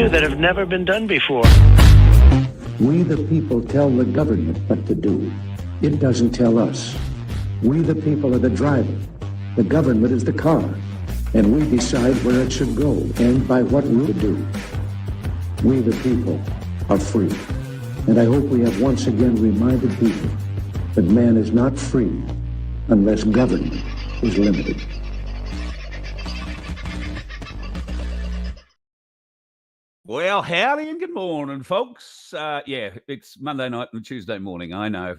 new that have never been done before. We the people tell the government what to do. It doesn't tell us. We the people are the driver. The government is the car. And we decide where it should go and by what route to do. We the people are free. And I hope we have once again reminded people that man is not free unless government is limited. Well, howdy and good morning, folks. Yeah, it's Monday night and Tuesday morning. I know.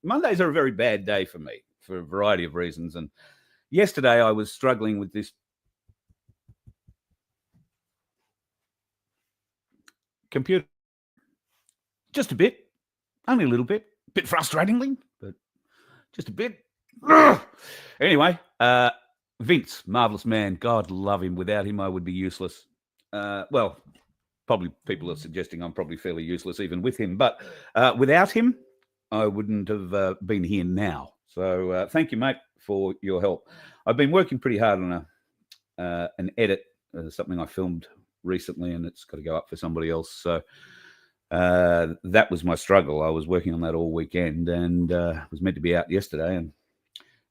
Mondays are a very bad day for me for a variety of reasons. And yesterday I was struggling with this computer. Just a bit. Only a little bit. A bit frustratingly, but just a bit. Anyway, Vince, marvellous man. God love him. Without him, I would be useless. Well, probably people are suggesting I'm probably fairly useless even with him. But without him, I wouldn't have been here now. So thank you, mate, for your help. I've been working pretty hard on an edit, something I filmed recently, and it's got to go up for somebody else. So that was my struggle. I was working on that all weekend and was meant to be out yesterday. And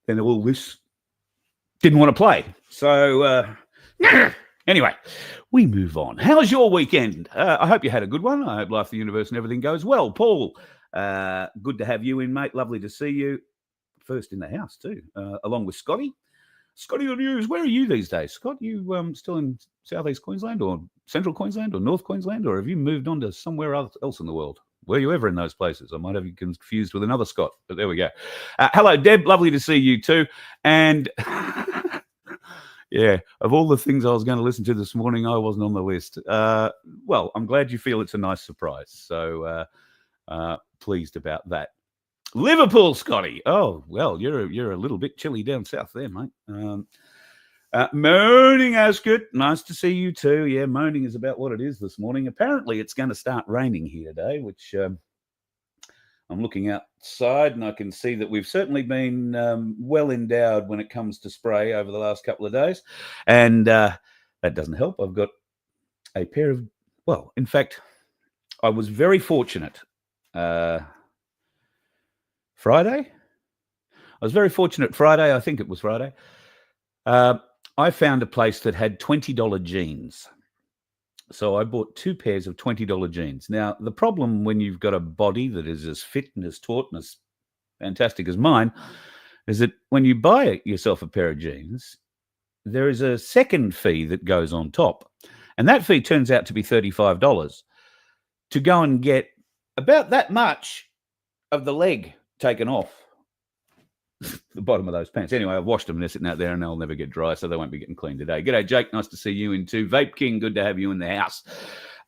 then all this didn't want to play. So anyway, we move on. How's your weekend? I hope you had a good one. I hope life, the universe, and everything goes well. Paul, good to have you in, mate. Lovely to see you. First in the house, too, along with Scotty. Scotty on news. Where are you these days, Scott? You still in southeast Queensland or central Queensland or north Queensland, or have you moved on to somewhere else in the world? Were you ever in those places? I might have you confused with another Scott, but there we go. Hello, Deb. Lovely to see you, too. And yeah, of all the things I was going to listen to this morning, I wasn't on the list. Well, I'm glad you feel it's a nice surprise. So pleased about that. Liverpool, Scotty. Oh, well, you're a little bit chilly down south there, mate. Moaning Ascot. Nice to see you too. Yeah, moaning is about what it is this morning. Apparently, it's going to start raining here today, which I'm looking outside and I can see that we've certainly been well endowed when it comes to spray over the last couple of days. And that doesn't help. I've got a pair of, well, in fact, I was very fortunate. Friday? I was very fortunate Friday. I think it was Friday. I found a place that had $20 jeans. So I bought 2 pairs of $20 jeans. Now, the problem when you've got a body that is as fit and as taut and as fantastic as mine is that when you buy yourself a pair of jeans, there is a second fee that goes on top. And that fee turns out to be $35 to go and get about that much of the leg taken off the bottom of those pants. Anyway, I've washed them. They're sitting out there and they'll never get dry, so they won't be getting cleaned today. G'day, Jake. Nice to see you in too. Vape King, good to have you in the house.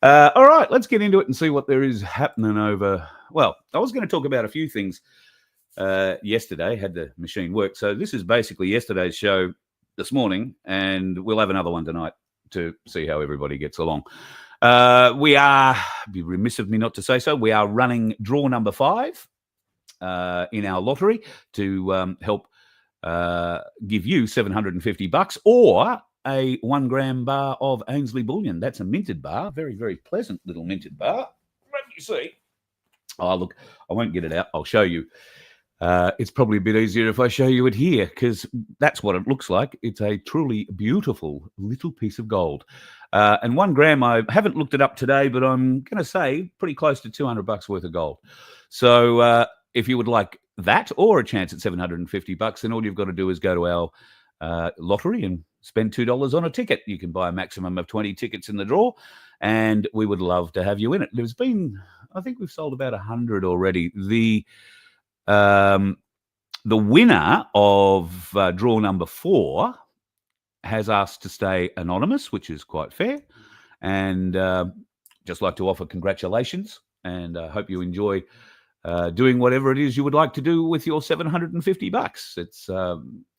All right, let's get into it and see what there is happening over. Well, I was going to talk about a few things yesterday, had the machine work. So this is basically yesterday's show this morning, and we'll have another one tonight to see how everybody gets along. We are, be remiss of me not to say so, we are running draw number 5. In our lottery to help give you $750 or a 1 gram bar of Ainslie Bullion. That's a minted bar, very, very pleasant little minted bar. Let me see. Oh, look, I won't get it out. I'll show you. It's probably a bit easier if I show you it here because that's what it looks like. It's a truly beautiful little piece of gold. And 1 gram, I haven't looked it up today, but I'm going to say pretty close to $200 worth of gold. So, if you would like that or a chance at $750, then all you've got to do is go to our lottery and spend $2 on a ticket. You can buy a maximum of 20 tickets in the draw, and we would love to have you in it. There's been, I think we've sold about 100 already. The winner of draw number 4 has asked to stay anonymous, which is quite fair, and just like to offer congratulations, and I hope you enjoy doing whatever it is you would like to do with your $750. It's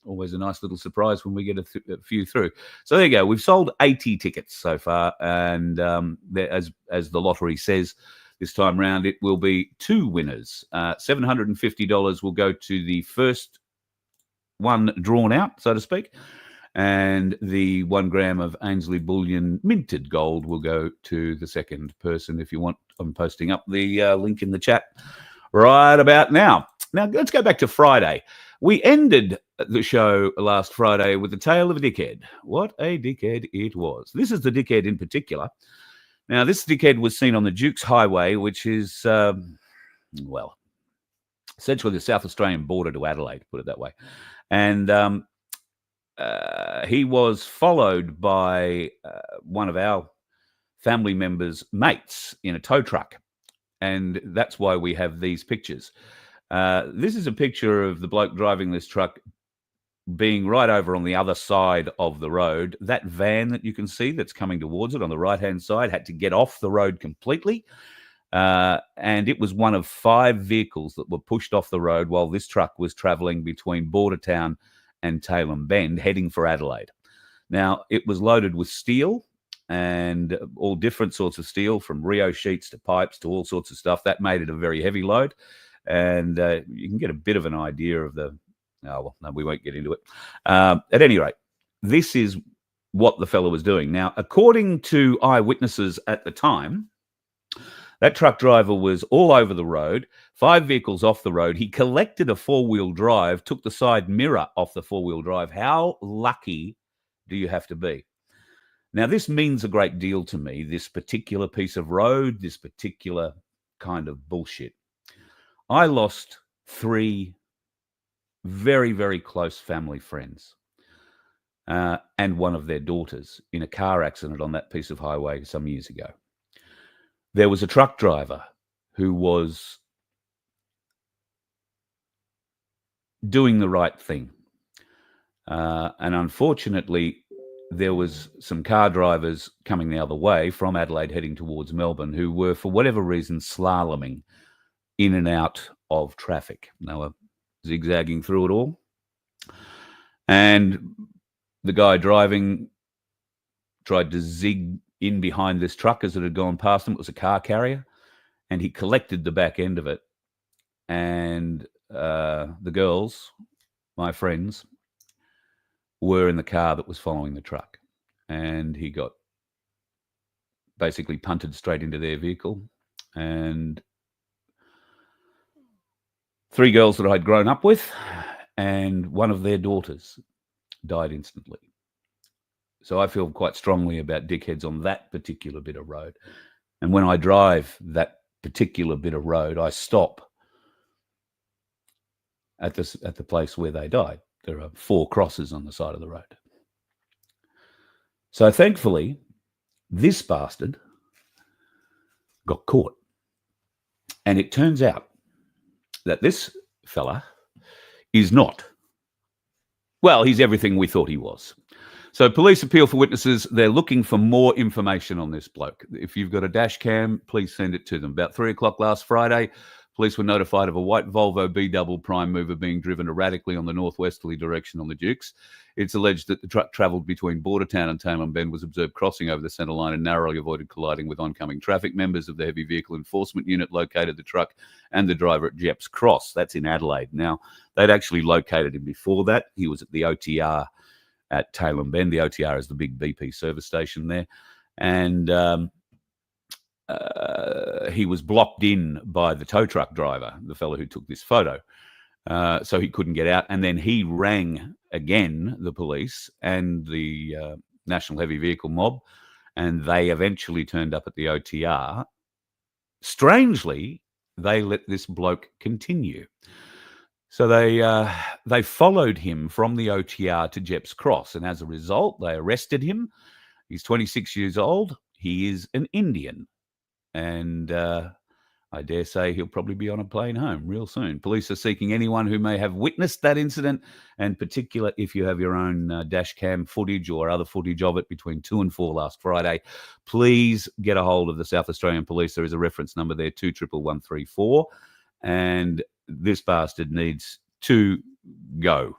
always a nice little surprise when we get a few through. So there you go. We've sold 80 tickets so far, and as the lottery says this time round, it will be 2 winners. $750 will go to the first one drawn out, so to speak, And the 1 gram of Ainslie Bullion minted gold will go to the second person. If you want, I'm posting up the link in the chat right about now. Now, let's go back to Friday. We ended the show last Friday with the tale of a dickhead. What a dickhead it was. This is the dickhead in particular. Now, this dickhead was seen on the Duke's Highway, which is, well, essentially the South Australian border to Adelaide, put it that way. And he was followed by one of our family members' mates in a tow truck. And that's why we have these pictures. This is a picture of the bloke driving this truck being right over on the other side of the road. That van that you can see that's coming towards it on the right-hand side had to get off the road completely. And it was one of 5 vehicles that were pushed off the road while this truck was travelling between Bordertown and Tailem Bend, heading for Adelaide. Now, it was loaded with steel and all different sorts of steel, from Rio sheets to pipes to all sorts of stuff. That made it a very heavy load. And you can get a bit of an idea of the... Oh, well, no, we won't get into it. At any rate, this is what the fellow was doing. Now, according to eyewitnesses at the time, that truck driver was all over the road, 5 vehicles off the road. He collected a 4-wheel drive, took the side mirror off the 4-wheel drive. How lucky do you have to be? Now, this means a great deal to me, this particular piece of road, this particular kind of bullshit. I lost 3 very, very close family friends and one of their daughters in a car accident on that piece of highway some years ago. There was a truck driver who was doing the right thing. And unfortunately, there was some car drivers coming the other way from Adelaide heading towards Melbourne who were, for whatever reason, slaloming in and out of traffic. They were zigzagging through it all. And the guy driving tried to zig in behind this truck as it had gone past him. It was a car carrier, and he collected the back end of it. And the girls, my friends, were in the car that was following the truck. And he got basically punted straight into their vehicle. And 3 girls that I'd grown up with and one of their daughters died instantly. So I feel quite strongly about dickheads on that particular bit of road. And when I drive that particular bit of road, I stop at the place where they died. There are 4 crosses on the side of the road. So thankfully, this bastard got caught. And it turns out that this fella is not. Well, he's everything we thought he was. So police appeal for witnesses. They're looking for more information on this bloke. If you've got a dash cam, please send it to them. About 3 o'clock last Friday, police were notified of a white Volvo B-double prime mover being driven erratically on the northwesterly direction on the Dukes. It's alleged that the truck travelled between Bordertown and Tailem Bend, was observed crossing over the centre line and narrowly avoided colliding with oncoming traffic. Members of the Heavy Vehicle Enforcement Unit located the truck and the driver at Jepp's Cross. That's in Adelaide. Now, they'd actually located him before that. He was at the OTR at Tailem Bend. The OTR is the big BP service station there. And he was blocked in by the tow truck driver, the fellow who took this photo. So he couldn't get out. And then he rang again the police and the National Heavy Vehicle Mob, and they eventually turned up at the OTR. Strangely, they let this bloke continue. So they followed him from the OTR to Jepp's Cross, and as a result, they arrested him. He's 26 years old. He is an Indian, and I dare say he'll probably be on a plane home real soon. Police are seeking anyone who may have witnessed that incident, and particular if you have your own dash cam footage or other footage of it between 2 and 4 last Friday, please get a hold of the South Australian Police. There is a reference number there, 211134, and this bastard needs to go.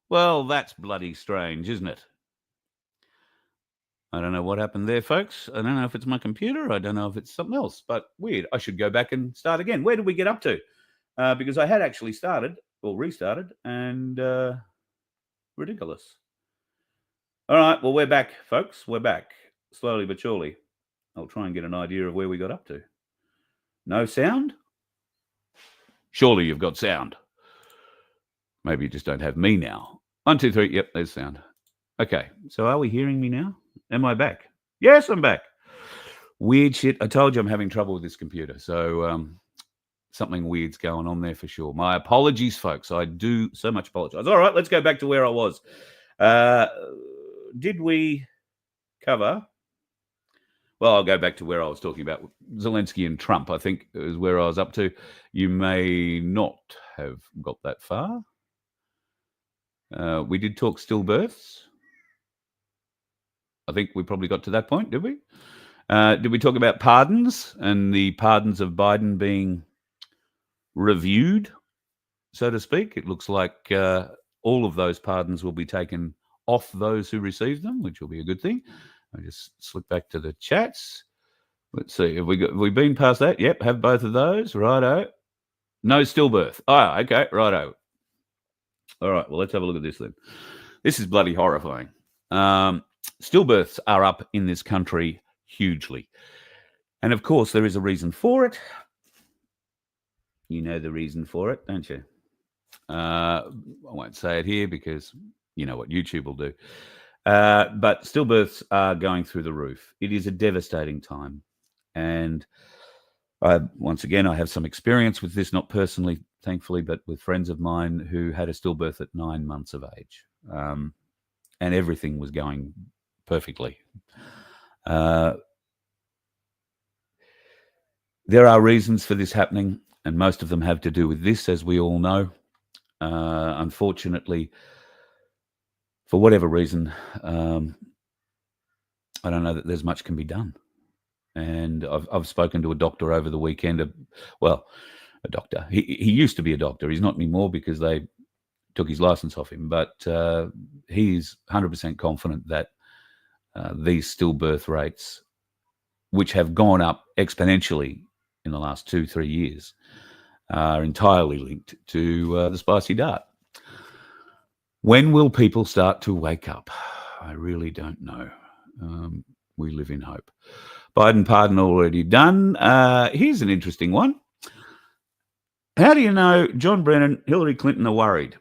Well, that's bloody strange, isn't it? I don't know what happened there, folks. I don't know if it's my computer. I don't know if it's something else, but weird. I should go back and start again. Where did we get up to? Because I had actually started or restarted, and ridiculous. All right, well, we're back, folks. We're back, slowly but surely. I'll try and get an idea of where we got up to. No sound? Surely you've got sound. Maybe you just don't have me now. 1, 2, 3. Yep, there's sound. Okay, so are we hearing me now? Am I back? Yes, I'm back. Weird shit. I told you I'm having trouble with this computer, so something weird's going on there for sure. My apologies, folks. I do so much apologize. All right, let's go back to where I was. Did we cover? Well, I'll go back to where I was talking about Zelensky and Trump, I think is where I was up to. You may not have got that far. We did talk stillbirths. I think we probably got to that point, did we? Did we talk about pardons and the pardons of Biden being reviewed, so to speak? It looks like all of those pardons will be taken off those who receive them, which will be a good thing. I just slip back to the chats. Let's see. Have we been past that? Yep, have both of those. Righto. No stillbirth. Oh, okay. Righto. All right. Well, let's have a look at this then. This is bloody horrifying. Stillbirths are up in this country hugely. And of course, there is a reason for it. You know the reason for it, don't you? I won't say it here because you know what YouTube will do. But stillbirths are going through the roof. It is a devastating time. And once again, I have some experience with this, not personally, thankfully, but with friends of mine who had a stillbirth at 9 months of age. And everything was going perfectly. There are reasons for this happening, and most of them have to do with this, as we all know. Unfortunately, for whatever reason, I don't know that there's much can be done. And I've spoken to a doctor over the weekend. A doctor. He used to be a doctor. He's not anymore because they took his license off him. But he's 100% confident that these stillbirth rates, which have gone up exponentially in the last 2-3 years, are entirely linked to the spicy dart. When will people start to wake up? I really don't know. We live in hope. Biden pardon already done. Here's an interesting one. How do you know John Brennan, Hillary Clinton are worried?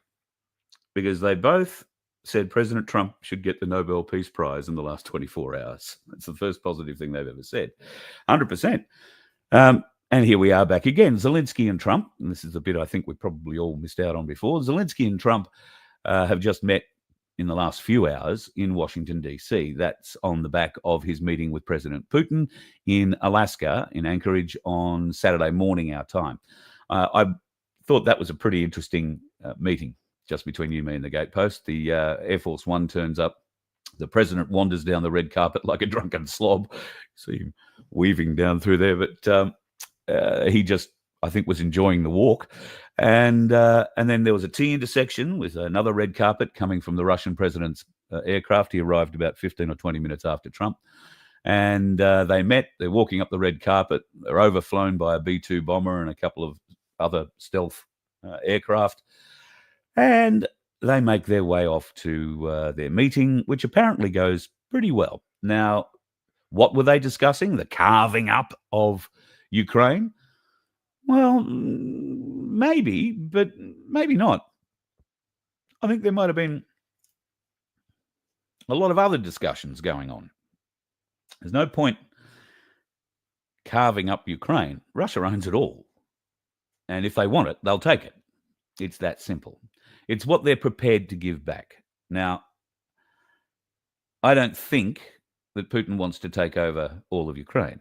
Because they both said President Trump should get the Nobel Peace Prize in the last 24 hours. That's the first positive thing they've ever said. 100%. And here we are back again. Zelensky and Trump, and this is the bit I think we probably all missed out on before. Zelensky and Trump have just met in the last few hours in Washington, D.C. That's on the back of his meeting with President Putin in Alaska, in Anchorage, on Saturday morning, our time. I thought that was a pretty interesting meeting, just between you, me, and the gatepost. The Air Force One turns up. The president wanders down the red carpet like a drunken slob. See him weaving down through there, but he just, I think, was enjoying the walk. And then there was a T intersection with another red carpet coming from the Russian president's aircraft. He arrived about 15 or 20 minutes after Trump. And they met. They're walking up the red carpet. They're overflown by a B-2 bomber and a couple of other stealth aircraft. And they make their way off to their meeting, which apparently goes pretty well. Now, what were they discussing? The carving up of Ukraine? Well, maybe, but maybe not. I think there might have been a lot of other discussions going on. There's no point carving up Ukraine. Russia owns it all. And if they want it, they'll take it. It's that simple. It's what they're prepared to give back. Now, I don't think that Putin wants to take over all of Ukraine.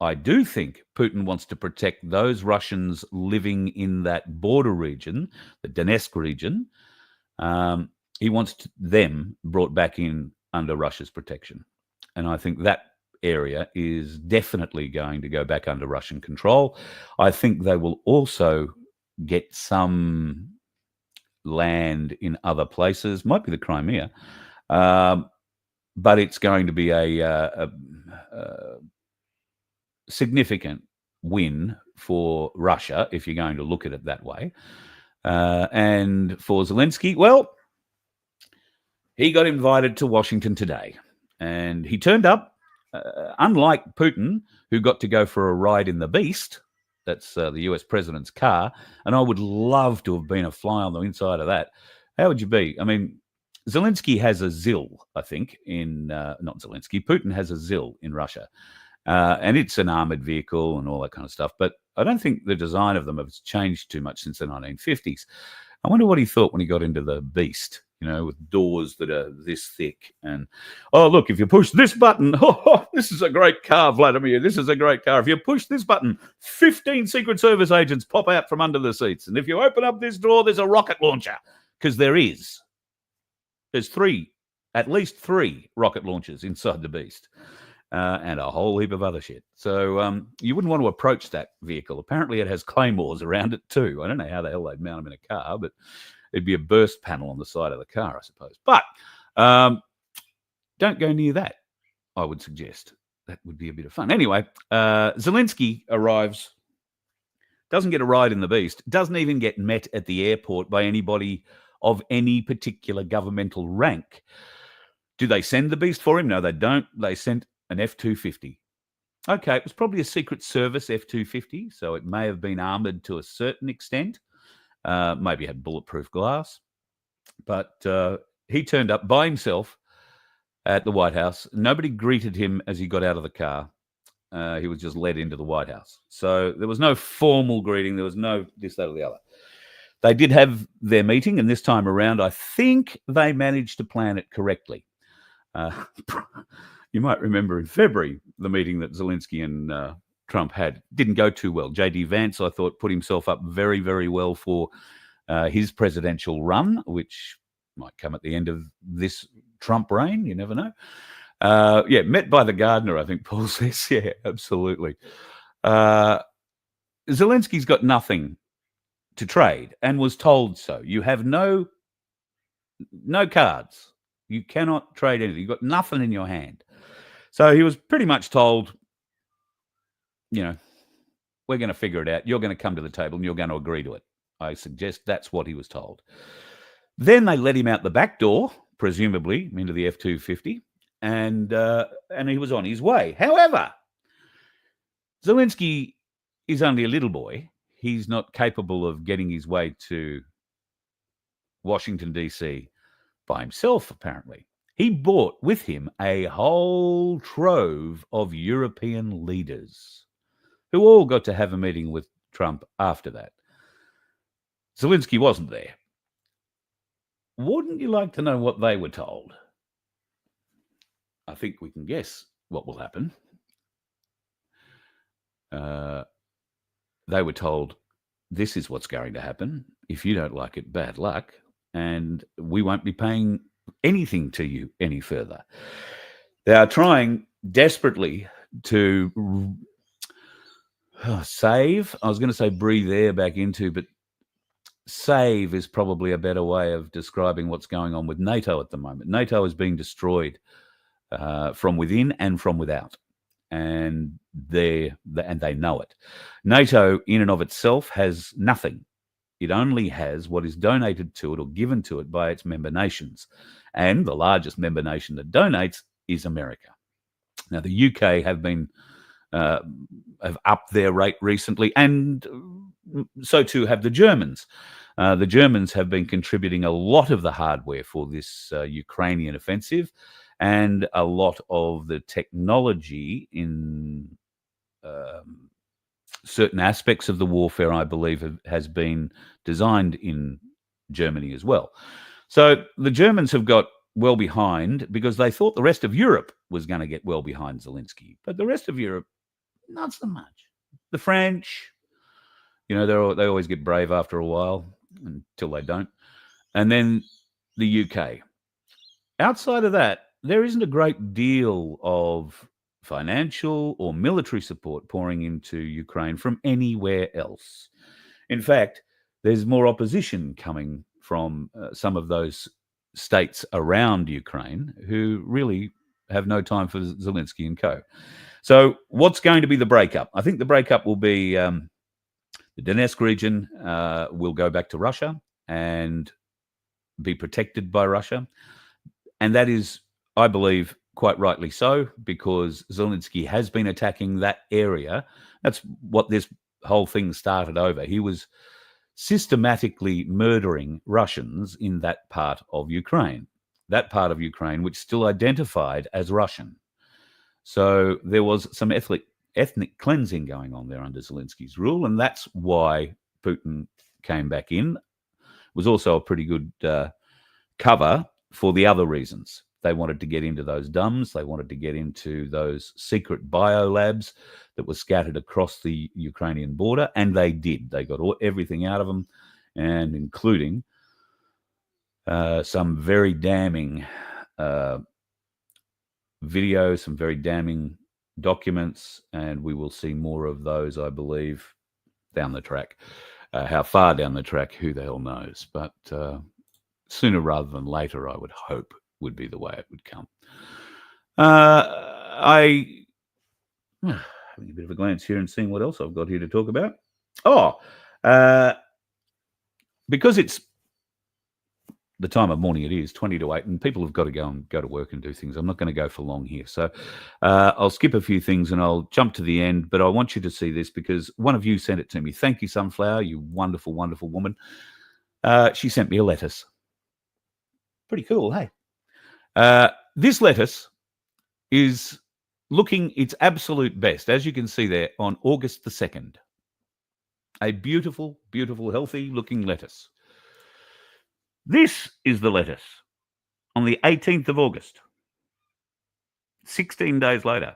I do think Putin wants to protect those Russians living in that border region, the Donetsk region. He wants them brought back in under Russia's protection. And I think that area is definitely going to go back under Russian control. I think they will also get some land in other places. Might be the Crimea, but it's going to be a significant win for Russia if you're going to look at it that way. And for Zelensky, well, he got invited to Washington today, and he turned up. Unlike Putin, who got to go for a ride in the Beast, that's the US president's car, and I would love to have been a fly on the inside of that. How would you be? I mean, Zelensky has a ZIL, I think, not Zelensky, Putin has a ZIL in Russia, and it's an armoured vehicle and all that kind of stuff, but I don't think the design of them has changed too much since the 1950s. I wonder what he thought when he got into the Beast, with doors that are this thick. And, oh, look, if you push this button, this is a great car, Vladimir. This is a great car. If you push this button, 15 Secret Service agents pop out from under the seats. And if you open up this door, there's a rocket launcher. Because there's at least three rocket launchers inside the Beast. And a whole heap of other shit. So you wouldn't want to approach that vehicle. Apparently it has claymores around it too. I don't know how the hell they'd mount them in a car, but it'd be a burst panel on the side of the car, I suppose. But don't go near that, I would suggest. That would be a bit of fun. Anyway, Zelensky arrives, doesn't get a ride in the Beast, doesn't even get met at the airport by anybody of any particular governmental rank. Do they send the Beast for him? No, they don't. They sent an F-250. Okay, it was probably a Secret Service F-250, so it may have been armoured to a certain extent. Maybe had bulletproof glass. But he turned up by himself at the White House. Nobody greeted him as he got out of the car. He was just led into the White House. So there was no formal greeting. There was no this, that, or the other. They did have their meeting, and this time around, I think they managed to plan it correctly. You might remember in February, the meeting that Zelensky and Trump had didn't go too well. J.D. Vance, I thought, put himself up very, very well for his presidential run, which might come at the end of this Trump reign. You never know. Met by the gardener, I think Paul says. Yeah, absolutely. Zelensky's got nothing to trade and was told so. You have no cards. You cannot trade anything. You've got nothing in your hand. So he was pretty much told, we're going to figure it out. You're going to come to the table and you're going to agree to it. I suggest that's what he was told. Then they let him out the back door, presumably into the F-250, and he was on his way. However, Zelensky is only a little boy. He's not capable of getting his way to Washington, D.C. by himself, apparently. He brought with him a whole trove of European leaders who all got to have a meeting with Trump after that. Zelensky wasn't there. Wouldn't you like to know what they were told? I think we can guess what will happen. They were told, this is what's going to happen. If you don't like it, bad luck. And we won't be paying anything to you any further. They are trying desperately to save. I was going to say breathe air back into, but save is probably a better way of describing what's going on with NATO at the moment. NATO is being destroyed from within and from without, and they know it. NATO in and of itself has nothing. It only has what is donated to it or given to it by its member nations. And the largest member nation that donates is America. Now, the UK have upped their rate recently, and so too have the Germans. The Germans have been contributing a lot of the hardware for this Ukrainian offensive, and a lot of the technology in certain aspects of the warfare, I believe, has been designed in Germany as well. So the Germans have got well behind because they thought the rest of Europe was going to get well behind Zelensky. But the rest of Europe, not so much. The French, they always get brave after a while until they don't. And then the UK. Outside of that, there isn't a great deal of financial or military support pouring into Ukraine from anywhere else. In fact, there's more opposition coming from some of those states around Ukraine who really have no time for Zelensky and co. So what's going to be the breakup? I think the breakup will be the Donetsk region will go back to Russia and be protected by Russia. And that is, I believe, quite rightly so, because Zelensky has been attacking that area. That's what this whole thing started over. He was systematically murdering Russians in that part of Ukraine, which still identified as Russian. So there was some ethnic cleansing going on there under Zelensky's rule, and that's why Putin came back in. It was also a pretty good cover for the other reasons. They wanted to get into those DUMs. They wanted to get into those secret biolabs that were scattered across the Ukrainian border, and they did. They got everything out of them, and including some very damning videos, some very damning documents, and we will see more of those, I believe, down the track. How far down the track, who the hell knows? But sooner rather than later, I would hope, would be the way it would come. Having a bit of a glance here and seeing what else I've got here to talk about. Because it's the time of morning it is, 20 to 8, and people have got to go to work and do things. I'm not going to go for long here. So I'll skip a few things and I'll jump to the end, but I want you to see this because one of you sent it to me. Thank you, Sunflower, you wonderful, wonderful woman. She sent me a lettuce. Pretty cool, hey? This lettuce is looking its absolute best, as you can see there, on August the 2nd. A beautiful, beautiful, healthy-looking lettuce. This is the lettuce on the 18th of August, 16 days later.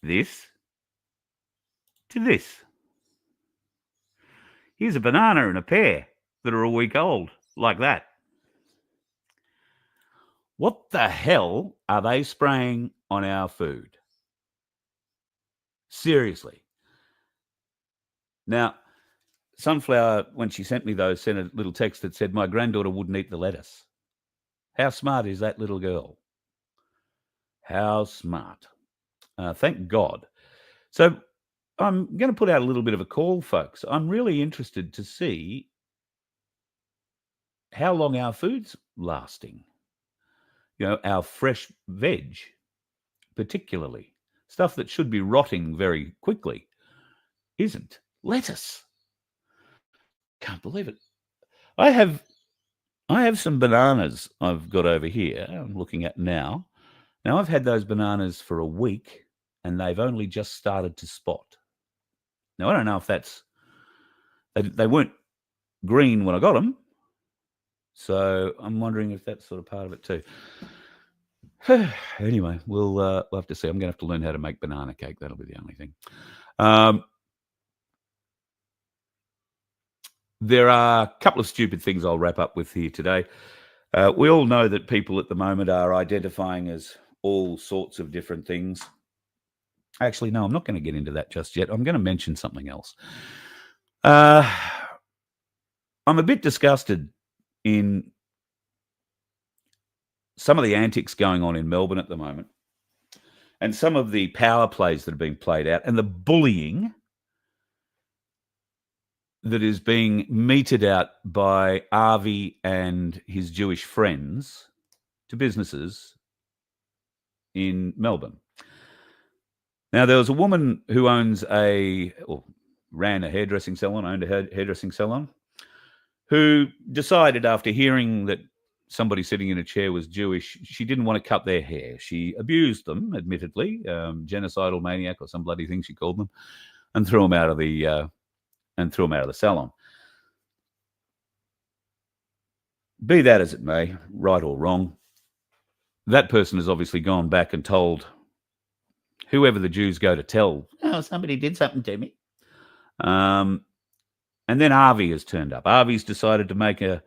This to this. Here's a banana and a pear that are a week old, like that. What the hell are they spraying on our food? Seriously. Now, Sunflower, when she sent me those, sent a little text that said, my granddaughter wouldn't eat the lettuce. How smart is that little girl? How smart. Thank God. So I'm going to put out a little bit of a call, folks. I'm really interested to see how long our food's lasting. You know, our fresh veg, particularly. Stuff that should be rotting very quickly isn't. Lettuce. Can't believe it. I have some bananas I've got over here I'm looking at now. Now, I've had those bananas for a week, and they've only just started to spot. Now, I don't know if that's... They weren't green when I got them, so I'm wondering if that's sort of part of it too. Anyway, we'll have to see. I'm going to have to learn how to make banana cake. That'll be the only thing. There are a couple of stupid things I'll wrap up with here today. We all know that people at the moment are identifying as all sorts of different things. Actually, no, I'm not going to get into that just yet. I'm going to mention something else. I'm a bit disgusted in some of the antics going on in Melbourne at the moment and some of the power plays that are being played out and the bullying that is being meted out by Avi and his Jewish friends to businesses in Melbourne. Now, there was a woman who ran a hairdressing salon, owned a hairdressing salon, who decided after hearing that somebody sitting in a chair was Jewish, she didn't want to cut their hair. She abused them, admittedly, genocidal maniac or some bloody thing she called them, and threw them out of the salon. Be that as it may, right or wrong, that person has obviously gone back and told whoever the Jews go to tell, oh, somebody did something to me. And then Avi has turned up. Avi's decided to make an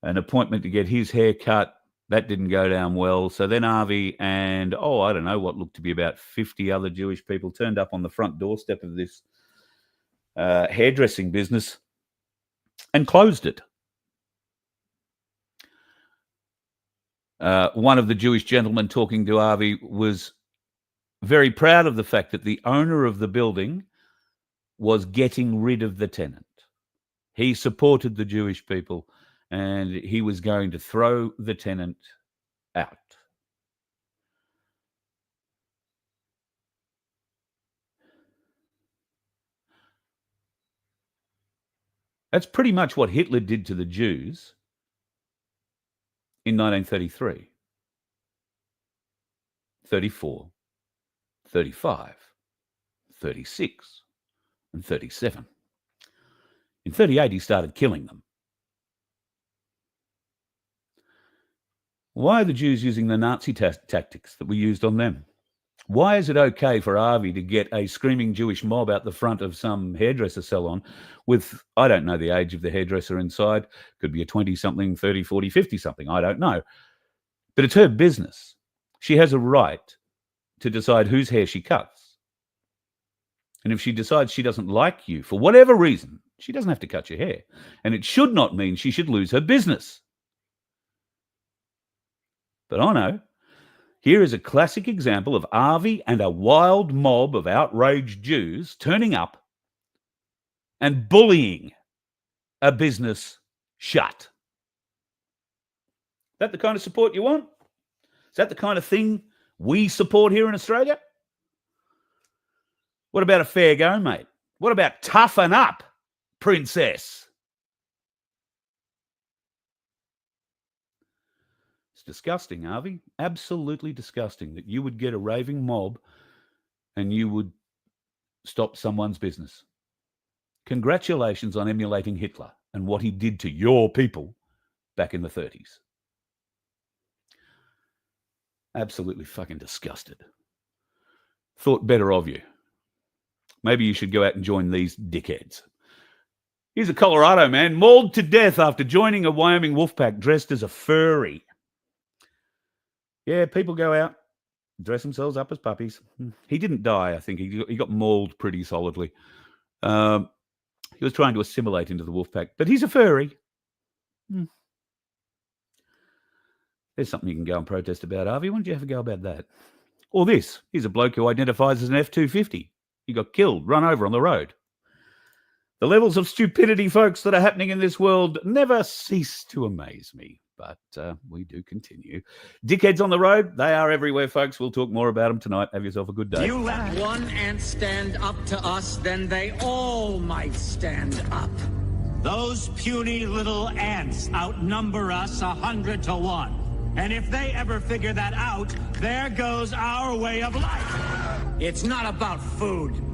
appointment to get his hair cut. That didn't go down well. So then Avi and, I don't know, what looked to be about 50 other Jewish people turned up on the front doorstep of this hairdressing business and closed it. One of the Jewish gentlemen talking to Avi was very proud of the fact that the owner of the building was getting rid of the tenant. He supported the Jewish people and he was going to throw the tenant out. That's pretty much what Hitler did to the Jews in 1933, 34, 35, 36, and 37. In 38, he started killing them. Why are the Jews using the Nazi tactics that we used on them? Why is it okay for Avi to get a screaming Jewish mob out the front of some hairdresser salon with, I don't know the age of the hairdresser inside, could be a 20-something, 30, 40, 50-something, I don't know. But it's her business. She has a right to decide whose hair she cuts. And if she decides she doesn't like you for whatever reason, she doesn't have to cut your hair. And it should not mean she should lose her business. But I know. Here is a classic example of Avi and a wild mob of outraged Jews turning up and bullying a business shut. Is that the kind of support you want? Is that the kind of thing we support here in Australia? What about a fair go, mate? What about toughen up, princess? Disgusting, Avi. Absolutely disgusting that you would get a raving mob and you would stop someone's business. Congratulations on emulating Hitler and what he did to your people back in the 30s. Absolutely fucking disgusted. Thought better of you. Maybe you should go out and join these dickheads. Here's a Colorado man mauled to death after joining a Wyoming wolf pack dressed as a furry. Yeah, people go out, dress themselves up as puppies. He didn't die, I think. He got mauled pretty solidly. He was trying to assimilate into the wolf pack, but he's a furry. There's something you can go and protest about, Avi. Why don't you have a go about that? Or this. Here's a bloke who identifies as an F-250. He got killed, run over on the road. The levels of stupidity, folks, that are happening in this world never cease to amaze me. But we do continue. Dickheads on the road, they are everywhere, folks. We'll talk more about them tonight. Have yourself a good day. You let one ant stand up to us, then they all might stand up. Those puny little ants outnumber us 100 to 1. And if they ever figure that out, there goes our way of life. It's not about food.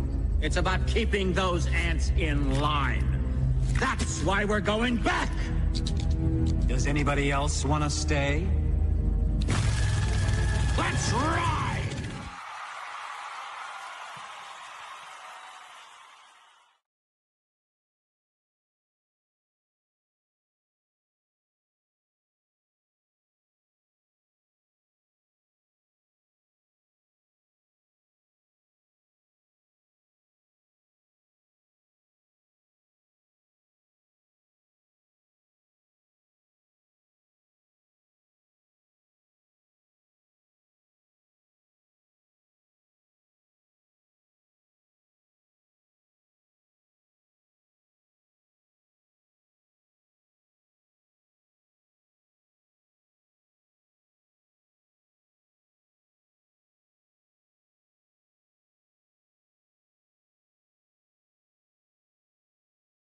It's about keeping those ants in line. That's why we're going back. Does anybody else want to stay? Let's rock!